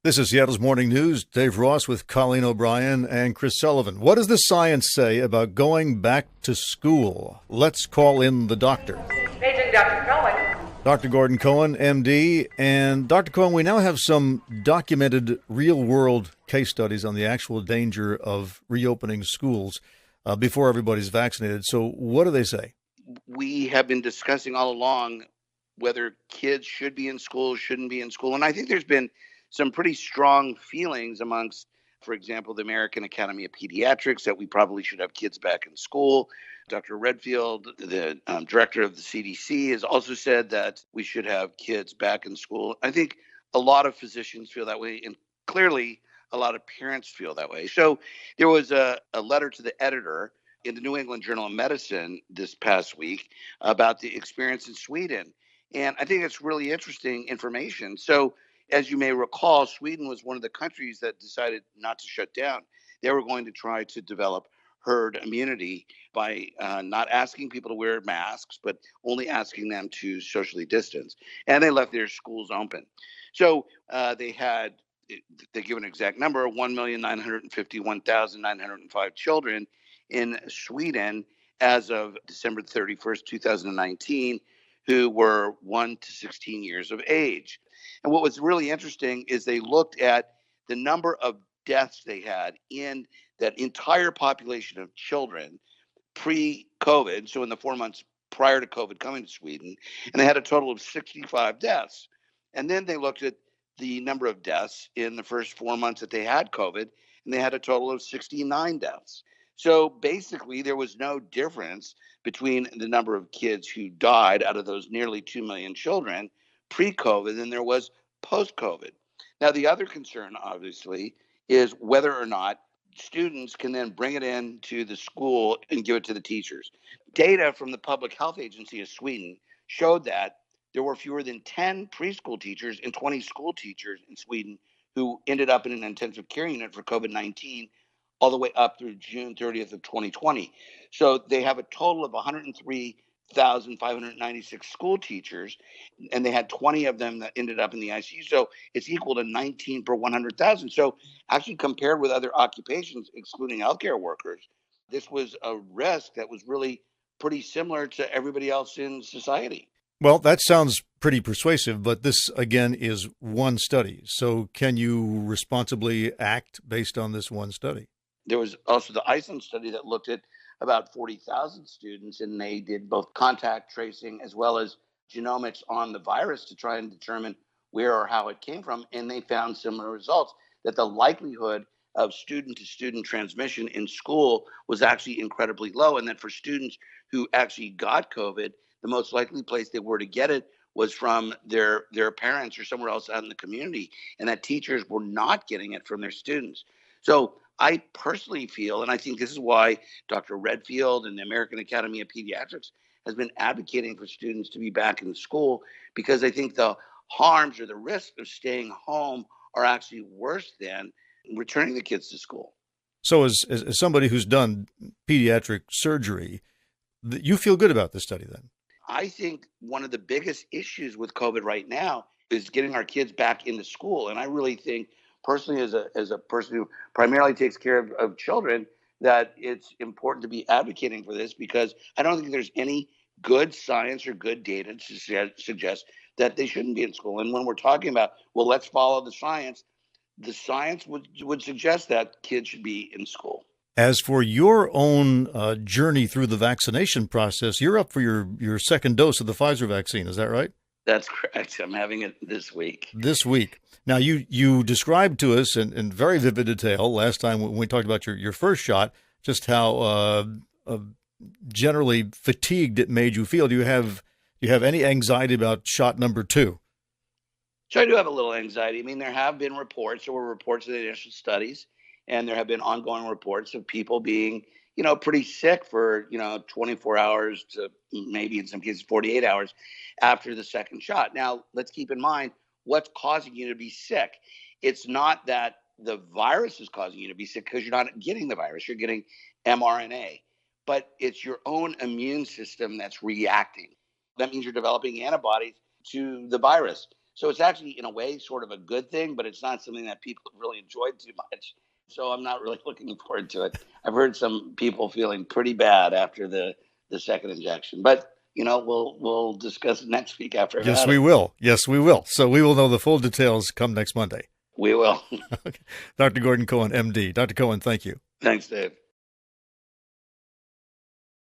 This is Seattle's Morning News. Dave Ross with Colleen O'Brien and Chris Sullivan. What does the science say about going back to school? Let's call in the doctor. Paging Dr. Cohen. Dr. Gordon Cohen, MD. And Dr. Cohen, we now have some documented real-world case studies on the actual danger of reopening schools before everybody's vaccinated. So what do they say? We have been discussing all along whether kids should be in school, shouldn't be in school. And I think there's been some pretty strong feelings amongst, for example, the American Academy of Pediatrics that we probably should have kids back in school. Dr. Redfield, the director of the CDC, has also said that we should have kids back in school. I think a lot of physicians feel that way, and clearly a lot of parents feel that way. So there was a letter to the editor in the New England Journal of Medicine this past week about the experience in Sweden. And I think it's really interesting information. So as you may recall, Sweden was one of the countries that decided not to shut down. They were going to try to develop herd immunity by not asking people to wear masks, but only asking them to socially distance. And they left their schools open. So they give an exact number, 1,951,905 children in Sweden as of December 31st, 2019, who were 1 to 16 years of age. And what was really interesting is they looked at the number of deaths they had in that entire population of children pre-COVID, so in the 4 months prior to COVID coming to Sweden, and they had a total of 65 deaths. And then they looked at the number of deaths in the first 4 months that they had COVID, and they had a total of 69 deaths. So basically, there was no difference between the number of kids who died out of those nearly 2 million children pre-COVID than there was post-COVID. Now, the other concern, obviously, is whether or not students can then bring it into the school and give it to the teachers. Data from the Public Health Agency of Sweden showed that there were fewer than 10 preschool teachers and 20 school teachers in Sweden who ended up in an intensive care unit for COVID-19 all the way up through June 30th of 2020. So they have a total of 103,596 school teachers, and they had 20 of them that ended up in the ICU. So it's equal to 19 per 100,000. So actually compared with other occupations, excluding healthcare workers, this was a risk that was really pretty similar to everybody else in society. Well, that sounds pretty persuasive, but this, again, is one study. So can you responsibly act based on this one study? There was also the Iceland study that looked at about 40,000 students, and they did both contact tracing as well as genomics on the virus to try and determine where or how it came from. And they found similar results, that the likelihood of student-to-student transmission in school was actually incredibly low, and that for students who actually got COVID, the most likely place they were to get it was from their parents or somewhere else out in the community, and that teachers were not getting it from their students. So I personally feel, and I think this is why Dr. Redfield and the American Academy of Pediatrics has been advocating for students to be back in the school, because I think the harms or the risks of staying home are actually worse than returning the kids to school. So as somebody who's done pediatric surgery, you feel good about this study then? I think one of the biggest issues with COVID right now is getting our kids back into school. And I really think personally, as a person who primarily takes care of children, that it's important to be advocating for this, because I don't think there's any good science or good data to suggest that they shouldn't be in school. And when we're talking about, well, let's follow the science would suggest that kids should be in school. As for your own journey through the vaccination process, you're up for your second dose of the Pfizer vaccine. Is that right? That's correct. I'm having it this week. This week. Now, you described to us in very vivid detail last time when we talked about your first shot, just how generally fatigued it made you feel. Do you have any anxiety about shot number 2? So I do have a little anxiety. I mean, there have been reports. There were reports of the initial studies, and there have been ongoing reports of people being, pretty sick for, 24 hours to maybe in some cases 48 hours after the second shot. Now, let's keep in mind what's causing you to be sick. It's not that the virus is causing you to be sick, because you're not getting the virus. You're getting mRNA, but it's your own immune system that's reacting. That means you're developing antibodies to the virus. So it's actually, in a way, sort of a good thing, but it's not something that people have really enjoyed too much. So I'm not really looking forward to it. I've heard some people feeling pretty bad after the second injection, but we'll discuss it next week after I've Yes, had we it. will. Yes, we will. So we will know the full details come next Monday. We will. Dr. Gordon Cohen, MD. Dr. Cohen, thank you. Thanks, Dave.